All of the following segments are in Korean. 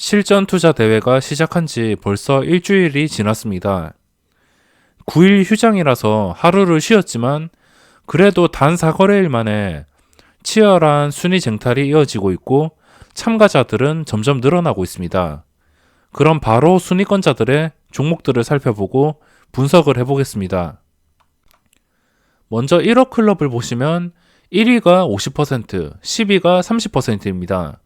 실전 투자 대회가 시작한 지 벌써 일주일이 지났습니다. 9일 휴장이라서 하루를 쉬었지만 그래도 단 4거래일 만에 치열한 순위 쟁탈이 이어지고 있고 참가자들은 점점 늘어나고 있습니다. 그럼 바로 순위권자들의 종목들을 살펴보고 분석을 해보겠습니다. 먼저 1억 클럽을 보시면 1위가 50%, 10위가 30%입니다.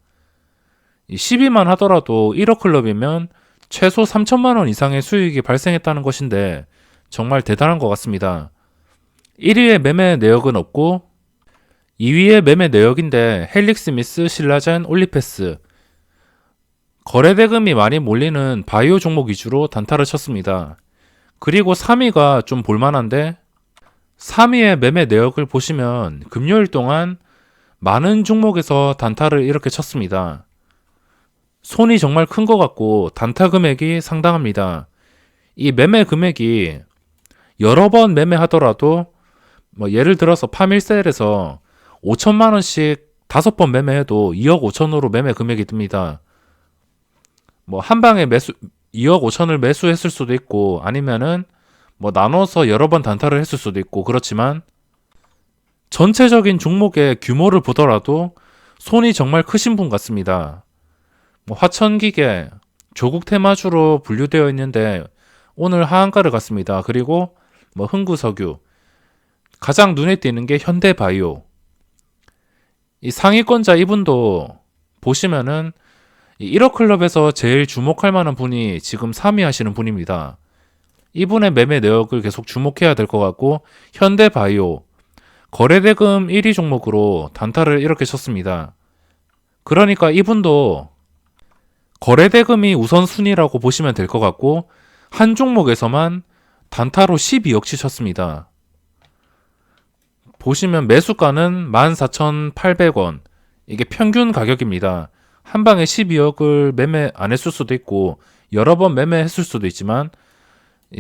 10위만 하더라도 1억 클럽이면 최소 3천만 원 이상의 수익이 발생했다는 것인데 정말 대단한 것 같습니다. 1위의 매매 내역은 없고 2위의 매매 내역인데 헬릭스미스, 신라젠, 올리패스 거래대금이 많이 몰리는 바이오 종목 위주로 단타를 쳤습니다. 그리고 3위가 좀 볼만한데 3위의 매매 내역을 보시면 금요일 동안 많은 종목에서 단타를 이렇게 쳤습니다. 손이 정말 큰 것 같고 단타 금액이 상당합니다. 이 매매 금액이 여러 번 매매하더라도 예를 들어서 파밀셀에서 5천만 원씩 5번 매매해도 2억 5천으로 매매 금액이 듭니다. 한 방에 2억 5천을 매수했을 수도 있고 아니면은 나눠서 여러 번 단타를 했을 수도 있고 그렇지만 전체적인 종목의 규모를 보더라도 손이 정말 크신 분 같습니다. 화천기계, 조국 테마주로 분류되어 있는데 오늘 하한가를 갔습니다. 그리고 흥구석유, 가장 눈에 띄는 게 현대바이오. 이 상위권자 이분도 보시면은 1억 클럽에서 제일 주목할 만한 분이 지금 3위 하시는 분입니다. 이분의 매매 내역을 계속 주목해야 될 것 같고 현대바이오, 거래대금 1위 종목으로 단타를 이렇게 쳤습니다. 그러니까 이분도 거래대금이 우선순위라고 보시면 될 것 같고 한 종목에서만 단타로 12억치 쳤습니다. 보시면 매수가는 14,800원. 이게 평균 가격입니다. 한 방에 12억을 매매 안 했을 수도 있고 여러 번 매매했을 수도 있지만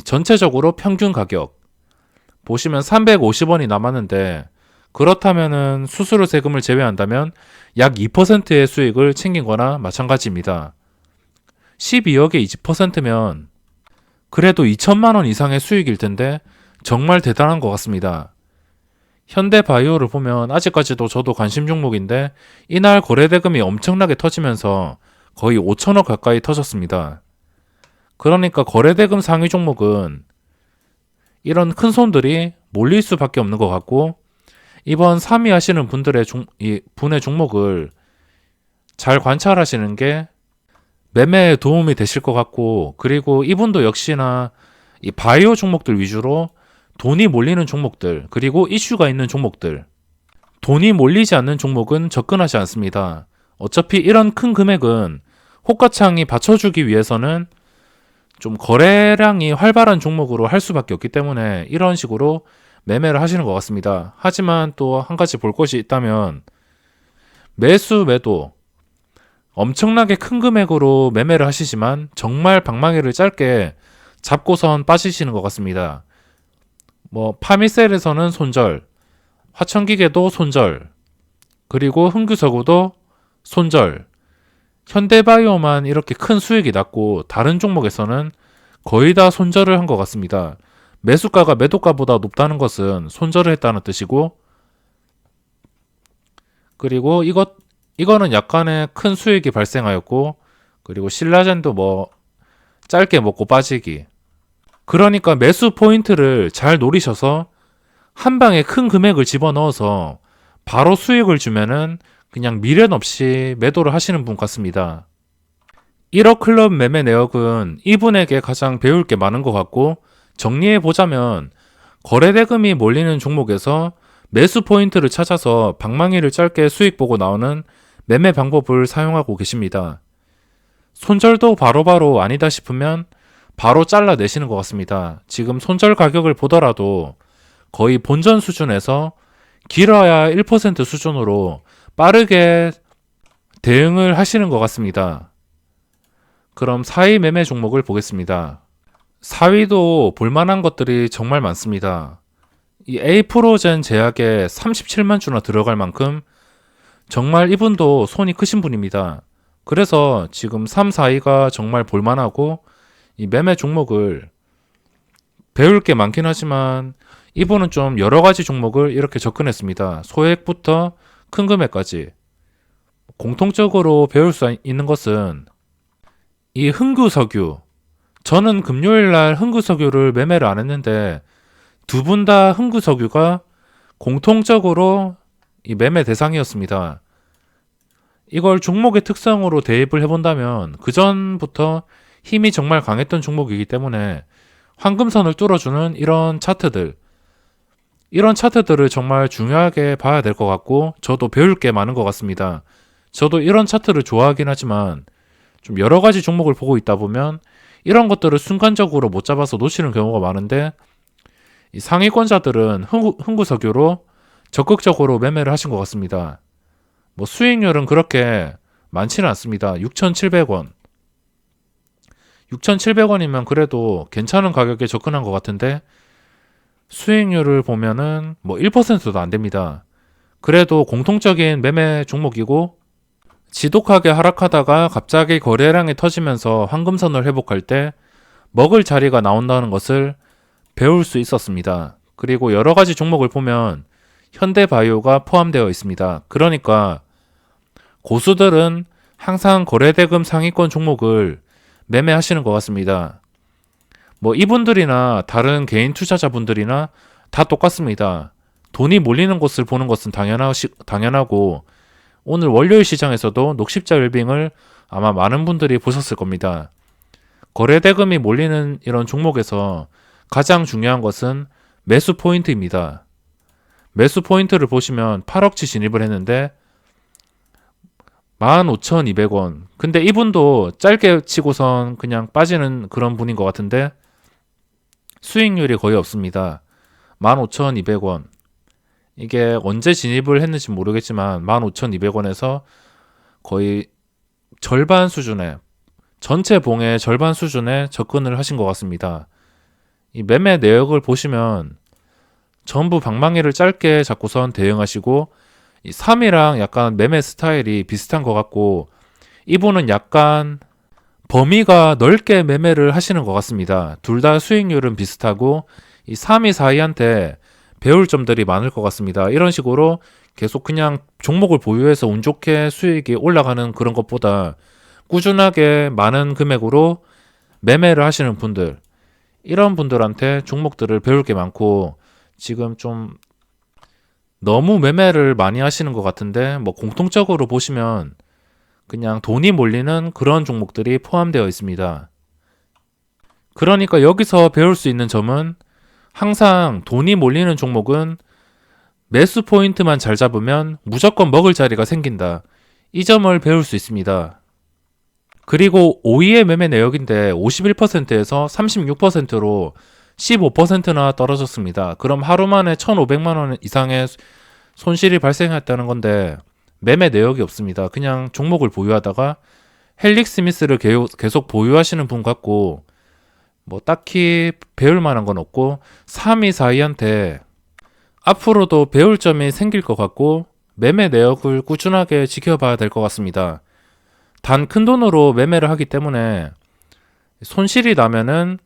전체적으로 평균 가격 보시면 350원이 남았는데 그렇다면은 수수료 세금을 제외한다면 약 2%의 수익을 챙긴 거나 마찬가지입니다. 12억에 20%면 그래도 2천만 원 이상의 수익일 텐데 정말 대단한 것 같습니다. 현대바이오를 보면 아직까지도 저도 관심 종목인데 이날 거래대금이 엄청나게 터지면서 거의 5천억 가까이 터졌습니다. 그러니까 거래대금 상위 종목은 이런 큰 손들이 몰릴 수밖에 없는 것 같고 이번 3위 하시는 분의 종목을 잘 관찰하시는 게 매매에 도움이 되실 것 같고 그리고 이분도 역시나 이 바이오 종목들 위주로 돈이 몰리는 종목들 그리고 이슈가 있는 종목들 돈이 몰리지 않는 종목은 접근하지 않습니다. 어차피 이런 큰 금액은 호가창이 받쳐주기 위해서는 좀 거래량이 활발한 종목으로 할 수밖에 없기 때문에 이런 식으로 매매를 하시는 것 같습니다. 하지만 또 한 가지 볼 것이 있다면 매수 매도 엄청나게 큰 금액으로 매매를 하시지만 정말 방망이를 짧게 잡고선 빠지시는 것 같습니다. 파미셀에서는 손절, 화천기계도 손절, 그리고 흥규석유도 손절, 현대바이오만 이렇게 큰 수익이 났고 다른 종목에서는 거의 다 손절을 한 것 같습니다. 매수가가 매도가보다 높다는 것은 손절을 했다는 뜻이고 그리고 이거는 약간의 큰 수익이 발생하였고 그리고 신라젠도 짧게 먹고 빠지기 그러니까 매수 포인트를 잘 노리셔서 한 방에 큰 금액을 집어넣어서 바로 수익을 주면은 그냥 미련 없이 매도를 하시는 분 같습니다. 1억 클럽 매매 내역은 이분에게 가장 배울 게 많은 것 같고 정리해 보자면 거래대금이 몰리는 종목에서 매수 포인트를 찾아서 방망이를 짧게 수익 보고 나오는 매매 방법을 사용하고 계십니다. 손절도 바로바로 아니다 싶으면 바로 잘라내시는 것 같습니다. 지금 손절 가격을 보더라도 거의 본전 수준에서 길어야 1% 수준으로 빠르게 대응을 하시는 것 같습니다. 그럼 4위 매매 종목을 보겠습니다. 4위도 볼만한 것들이 정말 많습니다. 이 에이프로젠 제약에 37만 주나 들어갈 만큼 정말 이분도 손이 크신 분입니다. 그래서 지금 3, 4위가 정말 볼만하고 이 매매 종목을 배울 게 많긴 하지만 이분은 좀 여러 가지 종목을 이렇게 접근했습니다. 소액부터 큰 금액까지. 공통적으로 배울 수 있는 것은 이 흥구석유. 저는 금요일 날 흥구석유를 매매를 안 했는데 두 분 다 흥구석유가 공통적으로 이 매매 대상이었습니다. 이걸 종목의 특성으로 대입을 해본다면 그 전부터 힘이 정말 강했던 종목이기 때문에 황금선을 뚫어주는 이런 차트들을 정말 중요하게 봐야 될 것 같고 저도 배울 게 많은 것 같습니다. 저도 이런 차트를 좋아하긴 하지만 좀 여러 가지 종목을 보고 있다 보면 이런 것들을 순간적으로 못 잡아서 놓치는 경우가 많은데 이 상위권자들은 흥구석유로 적극적으로 매매를 하신 것 같습니다. 뭐 수익률은 그렇게 많지는 않습니다. 6,700원. 6,700원이면 그래도 괜찮은 가격에 접근한 것 같은데 수익률을 보면은 뭐 1%도 안 됩니다. 그래도 공통적인 매매 종목이고 지독하게 하락하다가 갑자기 거래량이 터지면서 황금선을 회복할 때 먹을 자리가 나온다는 것을 배울 수 있었습니다. 그리고 여러 가지 종목을 보면 현대바이오가 포함되어 있습니다. 그러니까 고수들은 항상 거래대금 상위권 종목을 매매하시는 것 같습니다. 뭐 이분들이나 다른 개인 투자자분들이나 다 똑같습니다. 돈이 몰리는 곳을 보는 것은 당연하고 오늘 월요일 시장에서도 녹십자 웰빙을 아마 많은 분들이 보셨을 겁니다. 거래대금이 몰리는 이런 종목에서 가장 중요한 것은 매수 포인트입니다. 매수 포인트를 보시면 8억치 진입을 했는데 15,200원. 근데 이분도 짧게 치고선 그냥 빠지는 그런 분인 것 같은데 수익률이 거의 없습니다. 15,200원. 이게 언제 진입을 했는지 모르겠지만 15,200원에서 거의 절반 수준에 전체 봉의 절반 수준에 접근을 하신 것 같습니다. 이 매매 내역을 보시면 전부 방망이를 짧게 잡고선 대응하시고 이 3이랑 약간 매매 스타일이 비슷한 것 같고 이분은 약간 범위가 넓게 매매를 하시는 것 같습니다. 둘 다 수익률은 비슷하고 이 3위, 4위한테 배울 점들이 많을 것 같습니다. 이런 식으로 계속 그냥 종목을 보유해서 운 좋게 수익이 올라가는 그런 것보다 꾸준하게 많은 금액으로 매매를 하시는 분들, 이런 분들한테 종목들을 배울 게 많고 지금 좀 너무 매매를 많이 하시는 것 같은데 뭐 공통적으로 보시면 그냥 돈이 몰리는 그런 종목들이 포함되어 있습니다. 그러니까 여기서 배울 수 있는 점은 항상 돈이 몰리는 종목은 매수 포인트만 잘 잡으면 무조건 먹을 자리가 생긴다. 이 점을 배울 수 있습니다. 그리고 5위의 매매 내역인데 51%에서 36%로 15%나 떨어졌습니다. 그럼 하루 만에 1,500만 원 이상의 손실이 발생했다는 건데 매매 내역이 없습니다. 그냥 종목을 보유하다가 헬릭 스미스를 계속 보유하시는 분 같고 뭐 딱히 배울 만한 건 없고 3위, 4위한테 앞으로도 배울 점이 생길 것 같고 매매 내역을 꾸준하게 지켜봐야 될 것 같습니다. 단 큰 돈으로 매매를 하기 때문에 손실이 나면은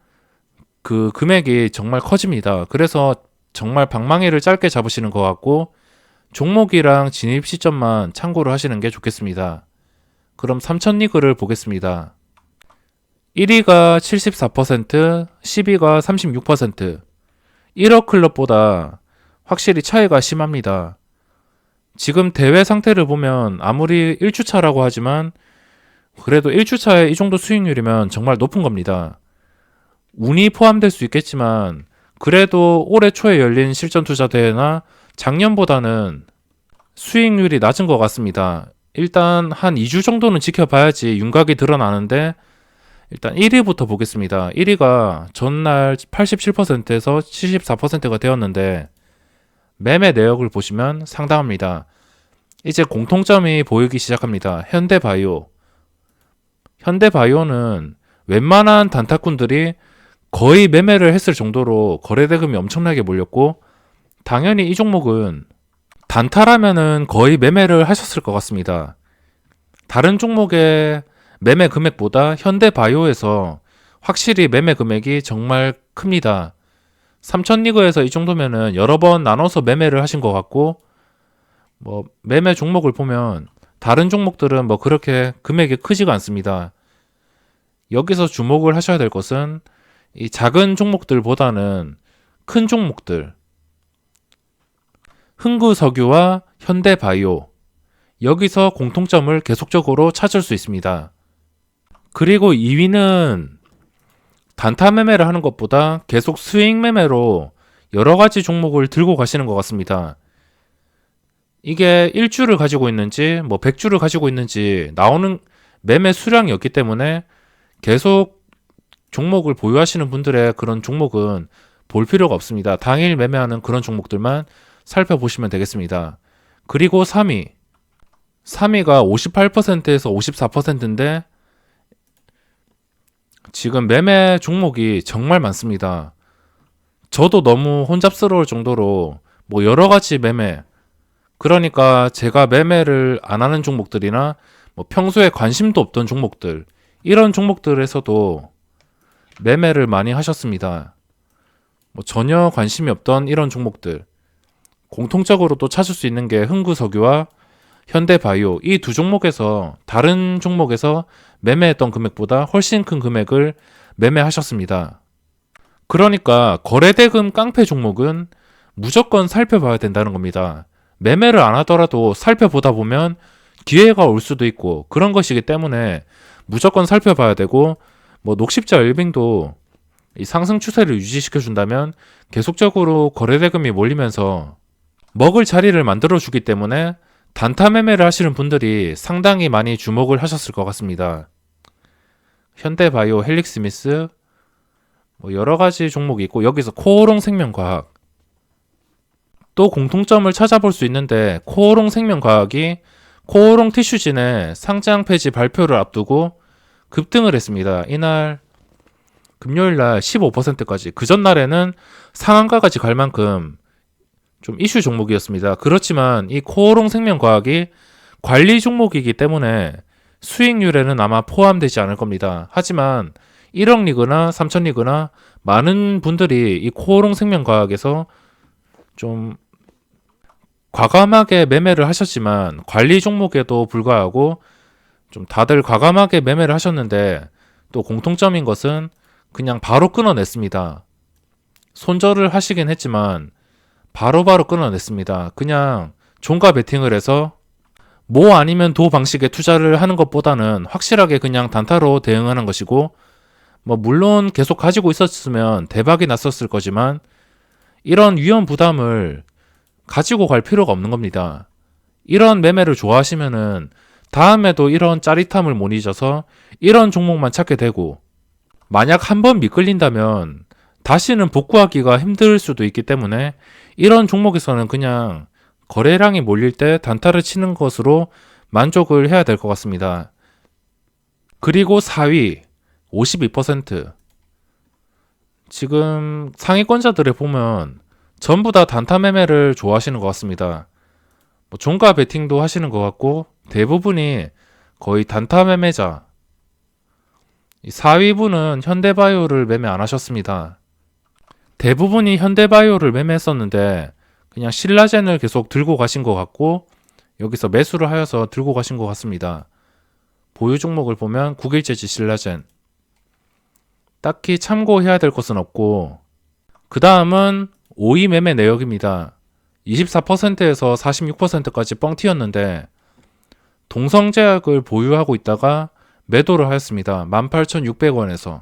그 금액이 정말 커집니다. 그래서 정말 방망이를 짧게 잡으시는 것 같고 종목이랑 진입 시점만 참고를 하시는 게 좋겠습니다. 그럼 3000리그를 보겠습니다. 1위가 74%, 10위가 36%. 1억 클럽보다 확실히 차이가 심합니다. 지금 대회 상태를 보면 아무리 1주차라고 하지만 그래도 1주차에 이 정도 수익률이면 정말 높은 겁니다. 운이 포함될 수 있겠지만 그래도 올해 초에 열린 실전투자대회나 작년보다는 수익률이 낮은 것 같습니다. 일단 한 2주 정도는 지켜봐야지 윤곽이 드러나는데 일단 1위부터 보겠습니다. 1위가 전날 87%에서 74%가 되었는데 매매 내역을 보시면 상당합니다. 이제 공통점이 보이기 시작합니다. 현대바이오는 웬만한 단타꾼들이 거의 매매를 했을 정도로 거래대금이 엄청나게 몰렸고 당연히 이 종목은 단타라면은 거의 매매를 하셨을 것 같습니다. 다른 종목의 매매 금액보다 현대바이오에서 확실히 매매 금액이 정말 큽니다. 3000리그에서 이 정도면은 여러 번 나눠서 매매를 하신 것 같고, 뭐 매매 종목을 보면 다른 종목들은 뭐 그렇게 금액이 크지가 않습니다. 여기서 주목을 하셔야 될 것은 이 작은 종목들보다는 큰 종목들, 흥구석유와 현대바이오, 여기서 공통점을 계속적으로 찾을 수 있습니다. 그리고 2위는 단타 매매를 하는 것보다 계속 스윙 매매로 여러 가지 종목을 들고 가시는 것 같습니다. 이게 1주를 가지고 있는지 뭐 100주를 가지고 있는지 나오는 매매 수량이 없기 때문에 계속 종목을 보유하시는 분들의 그런 종목은 볼 필요가 없습니다. 당일 매매하는 그런 종목들만 살펴보시면 되겠습니다. 그리고 3위. 3위가 58%에서 54%인데 지금 매매 종목이 정말 많습니다. 저도 너무 혼잡스러울 정도로 뭐 여러 가지 매매, 그러니까 제가 매매를 안 하는 종목들이나 뭐 평소에 관심도 없던 종목들, 이런 종목들에서도 매매를 많이 하셨습니다. 뭐 전혀 관심이 없던 이런 종목들, 공통적으로 또 찾을 수 있는 게 흥구석유와 현대바이오, 이 두 종목에서 다른 종목에서 매매했던 금액보다 훨씬 큰 금액을 매매하셨습니다. 그러니까 거래대금 깡패 종목은 무조건 살펴봐야 된다는 겁니다. 매매를 안 하더라도 살펴보다 보면 기회가 올 수도 있고 그런 것이기 때문에 무조건 살펴봐야 되고, 뭐 녹십자 일빙도 이 상승 추세를 유지시켜 준다면 계속적으로 거래대금이 몰리면서 먹을 자리를 만들어 주기 때문에 단타 매매를 하시는 분들이 상당히 많이 주목을 하셨을 것 같습니다. 현대바이오, 헬릭스미스, 뭐 여러 가지 종목이 있고, 여기서 코오롱 생명과학, 또 공통점을 찾아볼 수 있는데, 코오롱 생명과학이 코오롱 티슈진의 상장 폐지 발표를 앞두고 급등을 했습니다. 이날 금요일날 15%까지, 그 전날에는 상한가까지 갈 만큼 좀 이슈 종목이었습니다. 그렇지만 이 코오롱 생명과학이 관리 종목이기 때문에 수익률에는 아마 포함되지 않을 겁니다. 하지만 1억 리그나 3천 리그나 많은 분들이 이 코오롱 생명과학에서 좀 과감하게 매매를 하셨지만, 관리 종목에도 불구하고 좀 다들 과감하게 매매를 하셨는데, 또 공통점인 것은 그냥 바로 끊어냈습니다. 손절을 하시긴 했지만 바로바로 끊어냈습니다. 그냥 종가 베팅을 해서 모 아니면 도 방식의 투자를 하는 것보다는 확실하게 그냥 단타로 대응하는 것이고, 뭐 물론 계속 가지고 있었으면 대박이 났었을 거지만 이런 위험 부담을 가지고 갈 필요가 없는 겁니다. 이런 매매를 좋아하시면은 다음에도 이런 짜릿함을 못 잊어서 이런 종목만 찾게 되고, 만약 한번 미끌린다면 다시는 복구하기가 힘들 수도 있기 때문에 이런 종목에서는 그냥 거래량이 몰릴 때 단타를 치는 것으로 만족을 해야 될 것 같습니다. 그리고 4위 52%. 지금 상위권자들을 보면 전부 다 단타 매매를 좋아하시는 것 같습니다. 뭐 종가 베팅도 하시는 것 같고 대부분이 거의 단타 매매자. 4위분은 현대바이오를 매매 안 하셨습니다. 대부분이 현대바이오를 매매했었는데 그냥 신라젠을 계속 들고 가신 것 같고, 여기서 매수를 하여서 들고 가신 것 같습니다. 보유 종목을 보면 국일제지, 신라젠, 딱히 참고해야 될 것은 없고, 그 다음은 5위 매매 내역입니다. 24%에서 46%까지 뻥 튀었는데 동성제약을 보유하고 있다가 매도를 하였습니다. 18,600원에서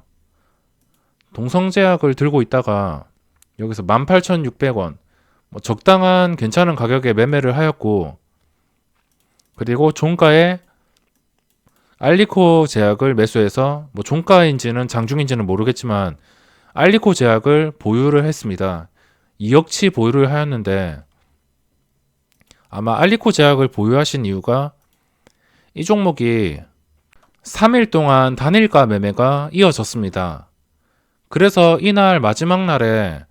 동성제약을 들고 있다가 여기서 18,600원, 뭐 적당한 괜찮은 가격에 매매를 하였고, 그리고 종가에 알리코 제약을 매수해서, 뭐 종가인지는 장중인지는 모르겠지만 알리코 제약을 보유를 했습니다. 2억치 보유를 하였는데, 아마 알리코 제약을 보유하신 이유가 이 종목이 3일 동안 단일가 매매가 이어졌습니다. 그래서 이날 마지막 날에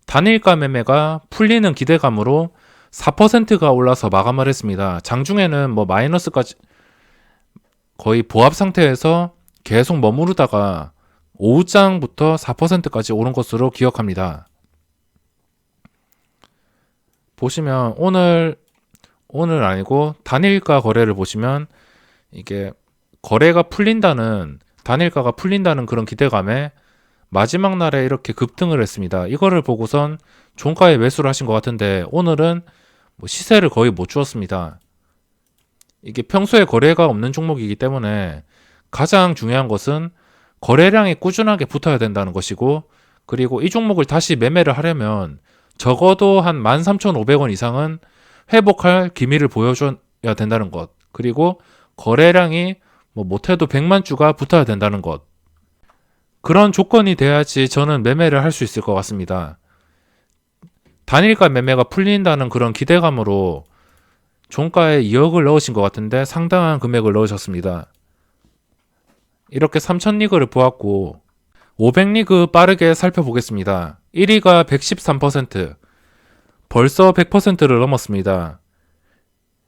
단일가 매매가 풀리는 기대감으로 4%가 올라서 마감을 했습니다. 장중에는 뭐 마이너스까지, 거의 보합 상태에서 계속 머무르다가 오후장부터 4%까지 오른 것으로 기억합니다. 보시면 오늘 아니고 단일가 거래를 보시면 이게 단일가가 풀린다는 그런 기대감에 마지막 날에 이렇게 급등을 했습니다. 이거를 보고선 종가에 매수를 하신 것 같은데 오늘은 뭐 시세를 거의 못 주었습니다. 이게 평소에 거래가 없는 종목이기 때문에 가장 중요한 것은 거래량이 꾸준하게 붙어야 된다는 것이고, 그리고 이 종목을 다시 매매를 하려면 적어도 한 13,500원 이상은 회복할 기미를 보여줘야 된다는 것, 그리고 거래량이 뭐 못해도 100만 주가 붙어야 된다는 것, 그런 조건이 돼야지 저는 매매를 할 수 있을 것 같습니다. 단일가 매매가 풀린다는 그런 기대감으로 종가에 2억을 넣으신 것 같은데 상당한 금액을 넣으셨습니다. 이렇게 3000리그를 보았고 500리그 빠르게 살펴보겠습니다. 1위가 113%, 벌써 100%를 넘었습니다.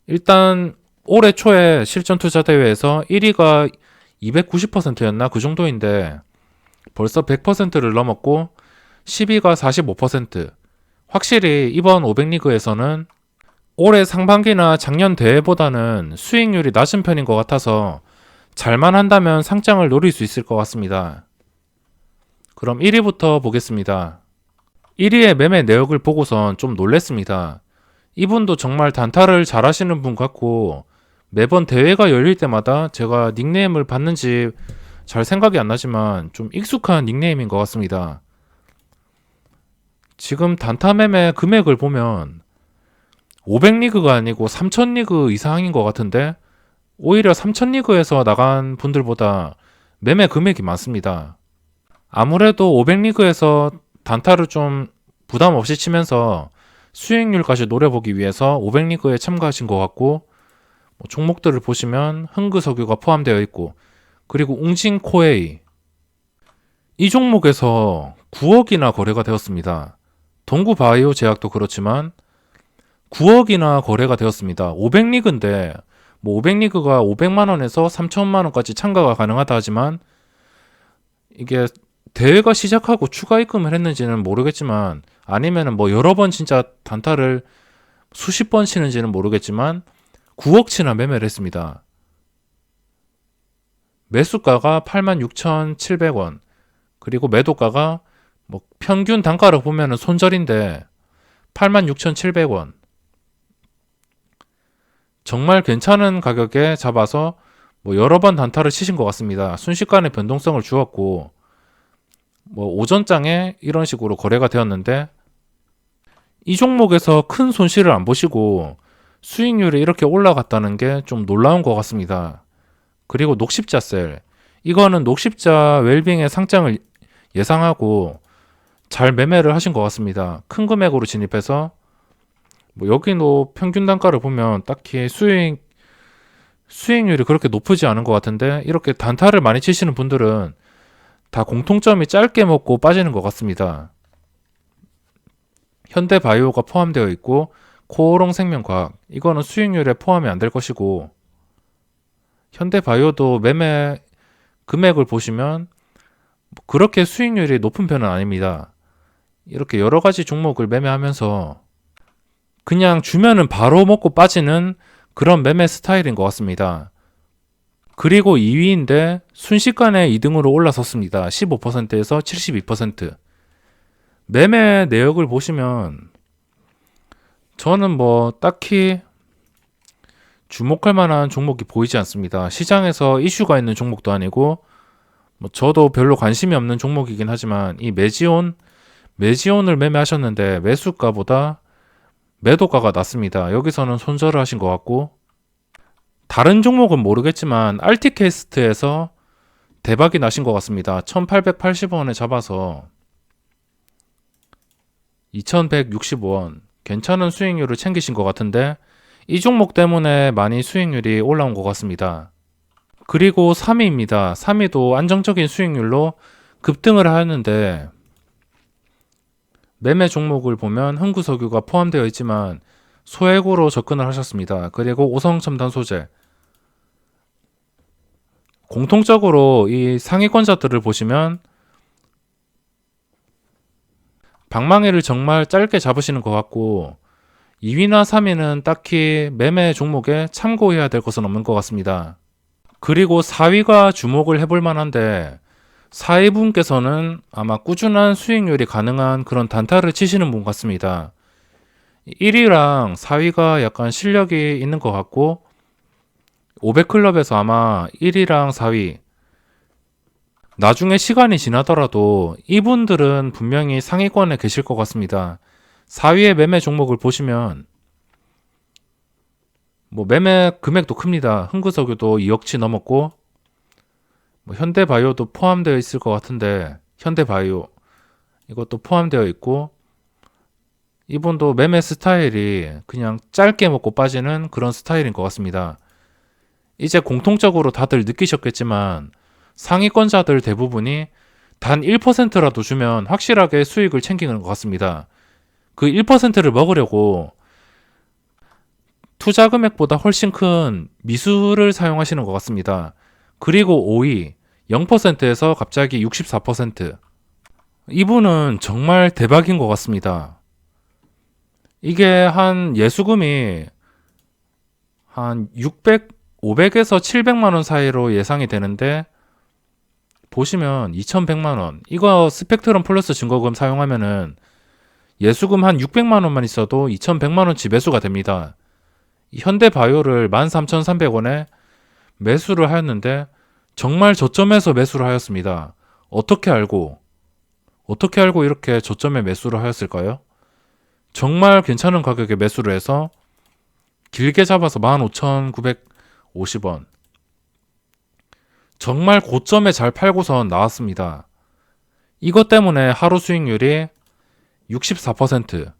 일단 올해 초에 실전투자대회에서 1위가 290%였나 그 정도인데 벌써 100%를 넘었고 10위가 45%. 확실히 이번 500리그에서는 올해 상반기나 작년 대회보다는 수익률이 낮은 편인 것 같아서 잘만 한다면 상장을 노릴 수 있을 것 같습니다. 그럼 1위부터 보겠습니다. 1위의 매매 내역을 보고선 좀 놀랬습니다. 이분도 정말 단타를 잘 하시는 분 같고 매번 대회가 열릴 때마다 제가 닉네임을 봤는지 잘 생각이 안 나지만 좀 익숙한 닉네임인 것 같습니다. 지금 단타 매매 금액을 보면 500리그가 아니고 3000리그 이상인 것 같은데 오히려 3000리그에서 나간 분들보다 매매 금액이 많습니다. 아무래도 500리그에서 단타를 좀 부담 없이 치면서 수익률까지 노려보기 위해서 500리그에 참가하신 것 같고, 종목들을 보시면 흥그석유가 포함되어 있고, 그리고 웅진코에이 이 종목에서 9억이나 거래가 되었습니다. 동구바이오 제약도 그렇지만 9억이나 거래가 되었습니다. 500리그인데 500리그가 500만원에서 3천만원까지 참가가 가능하다 하지만 이게 대회가 시작하고 추가 입금을 했는지는 모르겠지만, 아니면은 여러 번 진짜 단타를 수십 번 치는지는 모르겠지만 9억치나 매매를 했습니다. 매수가가 86,700원, 그리고 매도가가 평균 단가를 보면은 손절인데 86,700원. 정말 괜찮은 가격에 잡아서 여러 번 단타를 치신 것 같습니다. 순식간에 변동성을 주었고, 오전장에 이런 식으로 거래가 되었는데 이 종목에서 큰 손실을 안 보시고 수익률이 이렇게 올라갔다는 게 좀 놀라운 것 같습니다. 그리고 녹십자셀, 이거는 녹십자 웰빙의 상장을 예상하고 잘 매매를 하신 것 같습니다. 큰 금액으로 진입해서 여기도 평균 단가를 보면 딱히 수익률이 그렇게 높지 않은 것 같은데 이렇게 단타를 많이 치시는 분들은 다 공통점이 짧게 먹고 빠지는 것 같습니다. 현대바이오가 포함되어 있고 코오롱생명과학, 이거는 수익률에 포함이 안 될 것이고, 현대바이오도 매매 금액을 보시면 그렇게 수익률이 높은 편은 아닙니다. 이렇게 여러 가지 종목을 매매하면서 그냥 주면은 바로 먹고 빠지는 그런 매매 스타일인 것 같습니다. 그리고 2위인데 순식간에 2등으로 올라섰습니다. 15%에서 72%. 매매 내역을 보시면 저는 딱히 주목할 만한 종목이 보이지 않습니다. 시장에서 이슈가 있는 종목도 아니고 저도 별로 관심이 없는 종목이긴 하지만 이 매지온을 매매하셨는데 매수가보다 매도가가 낮습니다. 여기서는 손절을 하신 것 같고, 다른 종목은 모르겠지만 알티캐스트에서 대박이 나신 것 같습니다. 1880원에 잡아서 2165원, 괜찮은 수익률을 챙기신 것 같은데 이 종목 때문에 많이 수익률이 올라온 것 같습니다. 그리고 3위입니다. 3위도 안정적인 수익률로 급등을 하는데 매매 종목을 보면 흥구석유가 포함되어 있지만 소액으로 접근을 하셨습니다. 그리고 오성첨단 소재, 공통적으로 이 상위권자들을 보시면 방망이를 정말 짧게 잡으시는 것 같고 2위나 3위는 딱히 매매 종목에 참고해야 될 것은 없는 것 같습니다. 그리고 4위가 주목을 해볼 만한데 4위분께서는 아마 꾸준한 수익률이 가능한 그런 단타를 치시는 분 같습니다. 1위랑 4위가 약간 실력이 있는 것 같고 500클럽에서 아마 1위랑 4위 나중에 시간이 지나더라도 이분들은 분명히 상위권에 계실 것 같습니다. 4위의 매매 종목을 보시면 뭐 매매 금액도 큽니다. 흥구석유도 2억치 넘었고 뭐 현대바이오도 포함되어 있을 것 같은데 현대바이오 이것도 포함되어 있고 이분도 매매 스타일이 그냥 짧게 먹고 빠지는 그런 스타일인 것 같습니다. 이제 공통적으로 다들 느끼셨겠지만 상위권자들 대부분이 단 1%라도 주면 확실하게 수익을 챙기는 것 같습니다. 그 1%를 먹으려고 투자 금액보다 훨씬 큰 미수를 사용하시는 것 같습니다. 그리고 5위 0%에서 갑자기 64%. 이분은 정말 대박인 것 같습니다. 이게 한 예수금이 한 500에서 700만 원 사이로 예상이 되는데 보시면 2100만 원. 이거 스펙트럼 플러스 증거금 사용하면은 예수금 한 600만 원만 있어도 2100만 원치 매수가 됩니다. 현대바이오를 13,300원에 매수를 하였는데 정말 저점에서 매수를 하였습니다. 어떻게 알고 이렇게 저점에 매수를 하였을까요? 정말 괜찮은 가격에 매수를 해서 길게 잡아서 15,950원. 정말 고점에 잘 팔고선 나왔습니다. 이것 때문에 하루 수익률이 64%.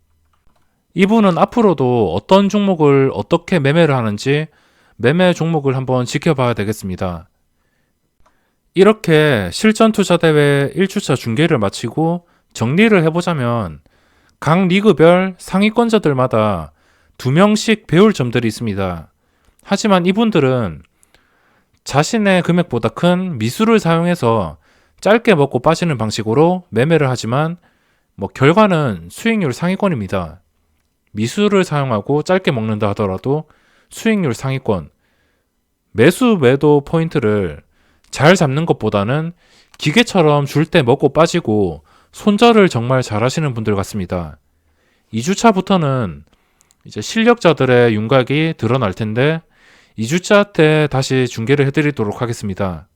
이분은 앞으로도 어떤 종목을 어떻게 매매를 하는지 매매 종목을 한번 지켜봐야 되겠습니다. 이렇게 실전투자대회 1주차 중계를 마치고 정리를 해보자면 각 리그별 상위권자들마다 2명씩 배울 점들이 있습니다. 하지만 이분들은 자신의 금액보다 큰 미수를 사용해서 짧게 먹고 빠지는 방식으로 매매를 하지만 결과는 수익률 상위권입니다. 미수를 사용하고 짧게 먹는다 하더라도 수익률 상위권. 매수 매도 포인트를 잘 잡는 것보다는 기계처럼 줄 때 먹고 빠지고 손절을 정말 잘 하시는 분들 같습니다. 2주차부터는 이제 실력자들의 윤곽이 드러날 텐데 2주차 때 다시 중계를 해드리도록 하겠습니다.